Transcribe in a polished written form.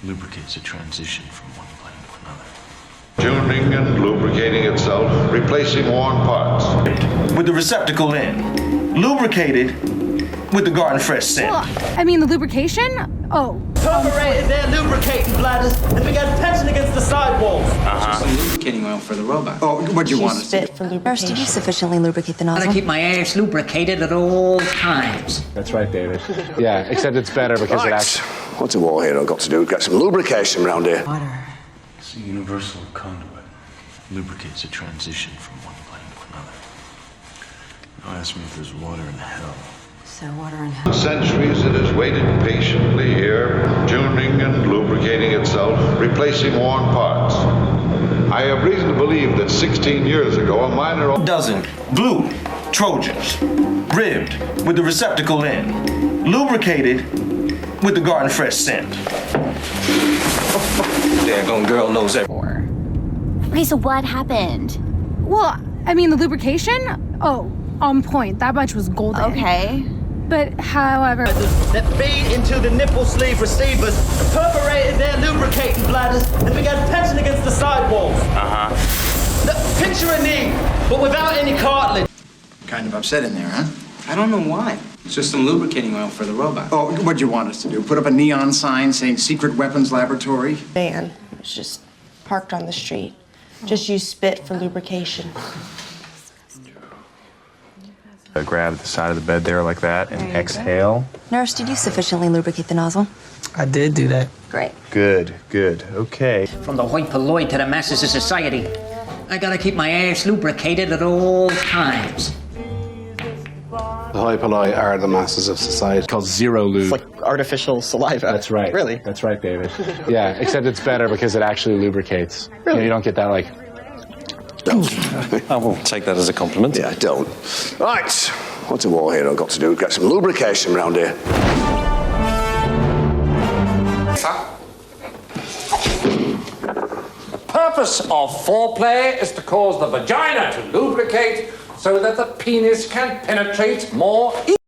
Lubricates a transition from one plane to another. Tuning and lubricating itself, replacing worn parts. With the receptacle in. Lubricated with the garden fresh scent. Well, I mean, the lubrication? Oh. Perforated their lubricating bladders and began tension against the sidewalls. Some lubricating oil for the robot. Oh, what'd you want us to Spit do? for lubrication. Nurse, did you sufficiently lubricate the nozzle? I keep my ass lubricated at all times. That's right, David. Yeah, except it's better because it actually... What's a war hero got to do? Get some lubrication around here. Water. It's a universal conduit. Lubricates a transition from one plane to another. Now ask me if there's water in hell. So water and hell. Centuries it has waited patiently here, tuning and lubricating itself, replacing worn parts. I have reason to believe that 16 years ago, a minor... Dozen blue Trojans. Ribbed with the receptacle in. Lubricated with the garden fresh scent. Daggone girl knows everywhere. Okay, so what happened? Well, I mean, the lubrication? Oh, on point. That bunch was golden. Okay. But, however... That feed into the nipple sleeve receivers, perforated their lubricating bladders and began tension against the sidewalls. Picture a knee, but without any cartilage. Kind of upset in there, huh? I don't know why. It's just some lubricating oil for the robot. Oh, what'd you want us to do? Put up a neon sign saying secret weapons laboratory? Van was just parked on the street. Just use spit for lubrication. Grab the side of the bed there like that and exhale. Nurse, did you sufficiently lubricate the nozzle? I did do that. Great. Good, good. Okay. From the hoi polloi to the masses of society, I gotta keep my ass lubricated at all times. The hoi polloi are the masses of society. It's called zero lube. It's like artificial saliva. That's right. Really? That's right, David. Yeah, except it's better because it actually lubricates. Really? You don't get that like... Don't. I will take that as a compliment. Yeah, don't. Right. What's a war hero got to do? Get some lubrication around here. The purpose of foreplay is to cause the vagina to lubricate so that the penis can penetrate more easily.